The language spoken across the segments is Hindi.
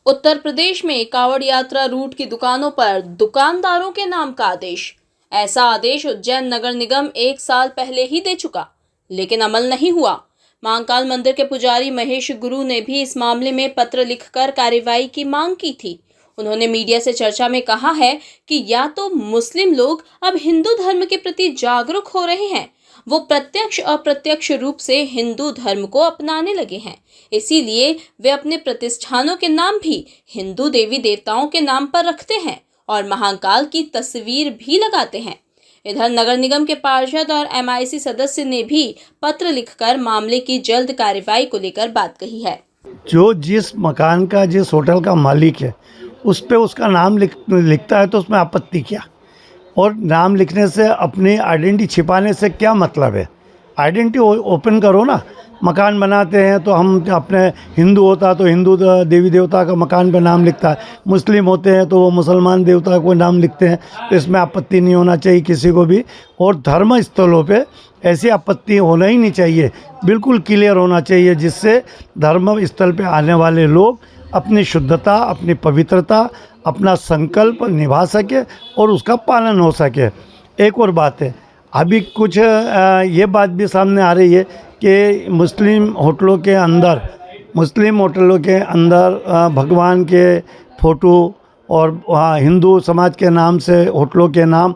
उत्तर प्रदेश में कांवड़ यात्रा रूट की दुकानों पर दुकानदारों के नाम का आदेश। ऐसा आदेश उज्जैन नगर निगम 1 साल पहले ही दे चुका, लेकिन अमल नहीं हुआ। महाकाल मंदिर के पुजारी महेश गुरु ने भी इस मामले में पत्र लिखकर कार्रवाई की मांग की थी। उन्होंने मीडिया से चर्चा में कहा है कि या तो मुस्लिम लोग अब हिंदू धर्म के प्रति जागरूक हो रहे हैं, वो प्रत्यक्ष अप्रत्यक्ष रूप से हिंदू धर्म को अपनाने लगे हैं, इसीलिए वे अपने प्रतिष्ठानों के नाम भी हिंदू देवी देवताओं के नाम पर रखते हैं और महाकाल की तस्वीर भी लगाते हैं। इधर नगर निगम के पार्षद और MIC सदस्य ने भी पत्र लिखकर मामले की जल्द कार्रवाई को लेकर बात कही है। जो जिस मकान का, जिस होटल का मालिक है, उस पे उसका नाम लिखता है तो उसमें आपत्ति क्या? और नाम लिखने से अपनी आइडेंटिटी छिपाने से क्या मतलब है? आइडेंटिटी ओपन करो ना। मकान बनाते हैं तो हम अपने हिंदू होता तो हिंदू देवी देवता का मकान पे नाम लिखता है, मुस्लिम होते हैं तो वो मुसलमान देवता को नाम लिखते हैं, तो इसमें आपत्ति नहीं होना चाहिए किसी को भी। और धर्म स्थलों पे ऐसी आपत्ति होना ही नहीं चाहिए, बिल्कुल क्लियर होना चाहिए, जिससे धर्म स्थल पे आने वाले लोग अपनी शुद्धता, अपनी पवित्रता, अपना संकल्प निभा सके और उसका पालन हो सके। एक और बात है, अभी कुछ ये बात भी सामने आ रही है कि मुस्लिम होटलों के अंदर भगवान के फ़ोटो और हिंदू समाज के नाम से होटलों के नाम।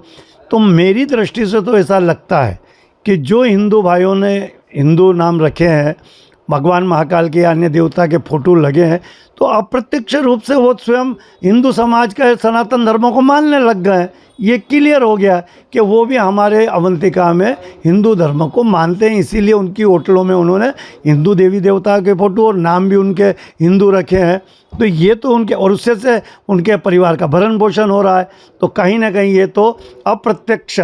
तो मेरी दृष्टि से तो ऐसा लगता है कि जो हिंदू भाइयों ने हिंदू नाम रखे हैं, भगवान महाकाल के अन्य देवता के फ़ोटो लगे हैं, तो अप्रत्यक्ष रूप से वो स्वयं हिंदू समाज का सनातन धर्मों को मानने लग गए हैं। ये क्लियर हो गया कि वो भी हमारे अवंतिका में हिंदू धर्म को मानते हैं, इसीलिए उनकी होटलों में उन्होंने हिंदू देवी देवता के फ़ोटो और नाम भी उनके हिंदू रखे हैं। तो ये तो उनके, और उससे से उनके परिवार का भरण पोषण हो रहा है। तो कहीं ना कहीं ये तो अप्रत्यक्ष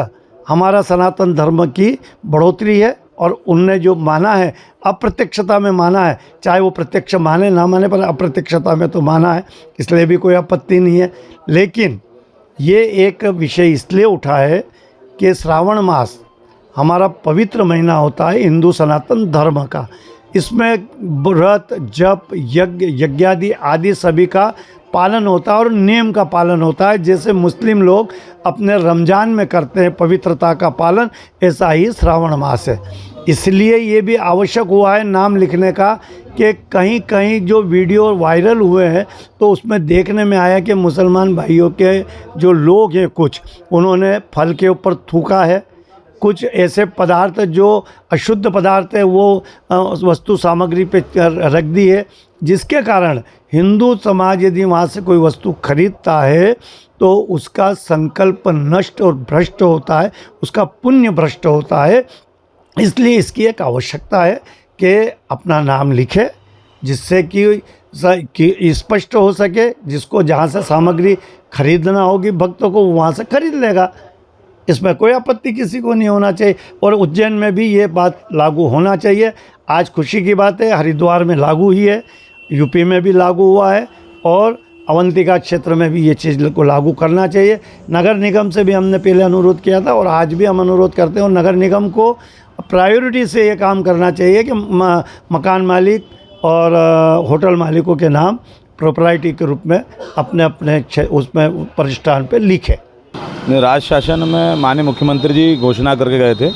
हमारा सनातन धर्म की बढ़ोतरी है, और उनने जो माना है अप्रत्यक्षता में माना है, चाहे वो प्रत्यक्ष माने ना माने, पर अप्रत्यक्षता में तो माना है, इसलिए भी कोई आपत्ति नहीं है। लेकिन ये एक विषय इसलिए उठा है कि श्रावण मास हमारा पवित्र महीना होता है हिंदू सनातन धर्म का। इसमें व्रत, जप, यज्ञादि आदि सभी का पालन होता है और नियम का पालन होता है। जैसे मुस्लिम लोग अपने रमज़ान में करते हैं पवित्रता का पालन, ऐसा ही श्रावण मास है। इसलिए ये भी आवश्यक हुआ है नाम लिखने का कि कहीं कहीं जो वीडियो वायरल हुए हैं तो उसमें देखने में आया कि मुसलमान भाइयों के जो लोग हैं कुछ, उन्होंने फल के ऊपर थूका है, कुछ ऐसे पदार्थ जो अशुद्ध पदार्थ है वो वस्तु सामग्री पे रख दी है, जिसके कारण हिंदू समाज यदि वहाँ से कोई वस्तु खरीदता है तो उसका संकल्प नष्ट और भ्रष्ट होता है, उसका पुण्य भ्रष्ट होता है। इसलिए इसकी एक आवश्यकता है कि अपना नाम लिखे, जिससे कि स्पष्ट हो सके, जिसको जहाँ से सामग्री खरीदना होगी भक्तों को वहाँ से खरीद लेगा। इसमें कोई आपत्ति किसी को नहीं होना चाहिए, और उज्जैन में भी ये बात लागू होना चाहिए। आज खुशी की बात है, हरिद्वार में लागू ही है, यूपी में भी लागू हुआ है, और अवंतिका क्षेत्र में भी ये चीज़ को लागू करना चाहिए। नगर निगम से भी हमने पहले अनुरोध किया था और आज भी हम अनुरोध करते हैं, और नगर निगम को प्रायोरिटी से ये काम करना चाहिए कि मकान मालिक और होटल मालिकों के नाम प्रोप्राइटी के रूप में अपने अपने उसमें प्रतिष्ठान पे लिखे। राज शासन में माननीय मुख्यमंत्री जी घोषणा करके गए थे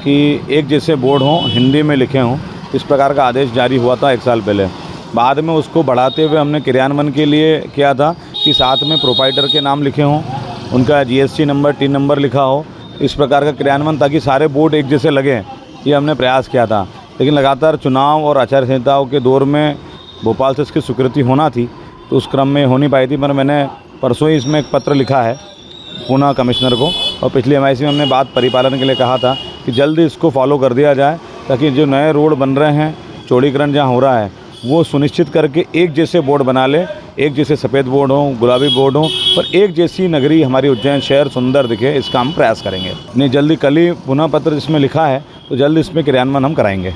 कि एक जैसे बोर्ड हों, हिंदी में लिखे हों। इस प्रकार का आदेश जारी हुआ था 1 साल पहले। बाद में उसको बढ़ाते हुए हमने क्रियान्वयन के लिए किया था कि साथ में प्रोप्राइटर के नाम लिखे हों, उनका GST नंबर, टीन नंबर लिखा हो। इस प्रकार का क्रियान्वयन ताकि सारे बोर्ड एक जैसे लगे, ये हमने प्रयास किया था। लेकिन लगातार चुनाव और आचार संहिताओं के दौर में भोपाल से इसकी स्वीकृति होना थी, तो उस क्रम में हो नहीं पाई थी। पर मैंने परसों ही इसमें एक पत्र लिखा है पूना कमिश्नर को, और पिछली MIC में हमने बात परिपालन के लिए कहा था कि जल्द इसको फॉलो कर दिया जाए, ताकि जो नए रोड बन रहे हैं, चौड़ीकरण जहाँ हो रहा है, वो सुनिश्चित करके एक जैसे बोर्ड बना ले, एक जैसे सफ़ेद बोर्ड हो, गुलाबी बोर्ड हो, और एक जैसी नगरी हमारी उज्जैन शहर सुंदर दिखे। इसका हम प्रयास करेंगे। नहीं, जल्दी कल ही पुनः पत्र इसमें लिखा है, तो जल्द इसमें क्रियान्वयन हम कराएंगे।